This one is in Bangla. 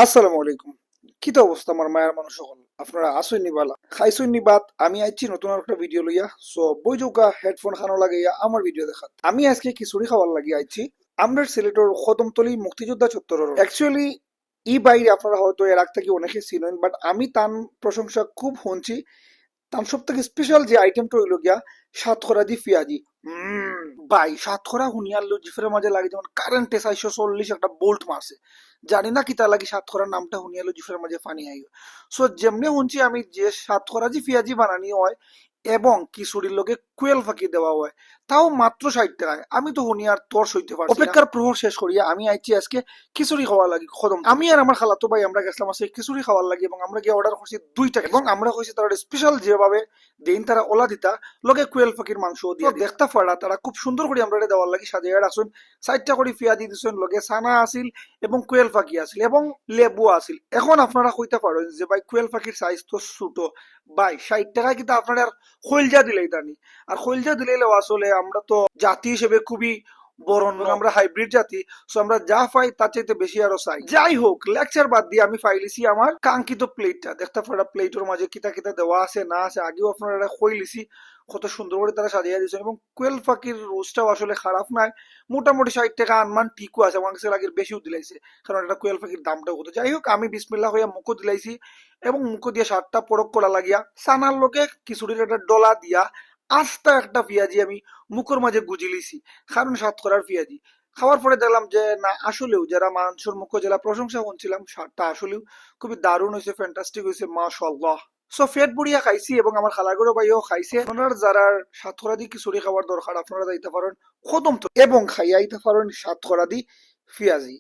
আসসালামু আলাইকুম। কি তো অবস্থা আমার মায়ের মানুষ সকল, আপনারা আসুন নিবালা খাইছুন নিবাত। আমি আইছি নতুন একটা ভিডিও লইয়া। সো বইজোকা হেডফোন খানো লাগাইয়া আমার ভিডিও দেখাত আমি আজকে খিচুড়ি খাওয়ার লাগি আইছি। আমরা সিলেটের কদমতলী মুক্তিযোদ্ধা চত্বর। অ্যাকচুয়ালি ই বাইরে আপনারা হয়তো এর আগ থেকে অনেকে চিনেন, বাট আমি তার প্রশংসা খুব শুনছি। তার সব থেকে স্পেশাল যে আইটেমটা হইল গিয়া সাতখরা দি পেঁয়াজি। ভাই সাতখরা হুনিয়ার জিফের মাঝে লাগে যেমন কারেন্টে 440 একটা বোল্ট মারছে। জানি না কি তা লাগি সাতখরার নামটা হুনিয়ালো জিফের মাঝে ফানি আইও। সো যেমনি শুনছি আমি যে সাতখরা জি পেঁয়াজি বানানি হয় এবং খিচুড়ির লগে কুয়েল ফাঁকি দেওয়া হয়, তাও মাত্র 60 টাকায়। আমি তো হুনিয়ার তোর সইতে পারছি না। অপেক্ষার প্রহর শেষ করিয়া আমি আইছি আজকে খিচুড়ি খাওয়ার লাগি কদম। আমি আর আমার খালাতো ভাই আমরা গেছিলাম আজকে খিচুড়ি খাওয়ার লাগি এবং আমরা গিয়ে অর্ডার করছি 2 টাকা এবং আমরা কইছি তারা স্পেশাল যেভাবে দেন তারা ওলা দিতা লগে কুয়েল ফাঁকির মাংস দিয়ে দেখতা ফাড়া তারা খুব সুন্দর করে আমরা দেওয়ার লাগি সাজিয়ে রাখছেন। 60টা করে পেঁয়াজি দিছেন, লগে সানা আসিল এবং কুয়েল ফাঁকি আসিল এবং লেবু আসিল। এখন আপনারা কইতে পারেন যে ভাই কুয়েল ফাঁকির সাইজ তো ছোট। ভাই 60 টাকায় কিন্তু আপনারা খৈলজা দিলেই দানি। আর খৈলজা দিলেও আসলে আমরা তো জাতি হিসেবে খুবই বড় নয়, আমরা হাইব্রিড জাতি। সো আমরা যা পাই তার চাইতে বেশি আরো চাই। যাই হোক, লেকচার বাদ দিয়ে আমি ফাইলিছি আমার কাঙ্ক্ষিত প্লেটটা। দেখতে পারা প্লেটের মাঝে কিতা কিতা দেওয়া আছে না আছে আগেও আপনারা কইলিছি। কত সুন্দর করে তারা সাজিয়ে দিয়েছেন এবং কোয়েল পাখির রোস্টটাও আসলে খারাপ নাই। মোটামুটি 60 টাকা আনমান ঠিকও আছে, আমার কাছে লাগে বেশিও দিলাইছে, কারণ এটা কোয়েল পাখির দামটাও কত। যাই হোক, আমি বিসমিল্লাহ হইয়া মুখও দিলাইছি এবং মুখো দিয়ে 7টা পরক করা লাগিয়া সানার লোকে খিচুড়ির একটা ডলা দিয়া আস্তা একটা পেঁয়াজি আমি মুখের মাঝে গুজি লিছি, কারণ সাত করার পেঁয়াজি। খাওয়ার পরে দেখলাম যে না, আসলেও যারা মাংসের মুখ জেলা প্রশংসা করছিলাম, স্বাদটা আসলেও খুবই দারুণ হয়েছে, ফ্যান্টাস্টিক হয়েছে, মাশাআল্লাহ। সো পেট বুড়িয়া খাইছি এবং আমার খালাগুলো ভাইও খাইছে। আপনার যারা সাতখরা দি খিচুড়ি খাওয়ার দরকার আপনারা যাইতে পারেন কদম তো এবং খাইয়া আইতে পারেন সাতখরা দি পেঁয়াজি।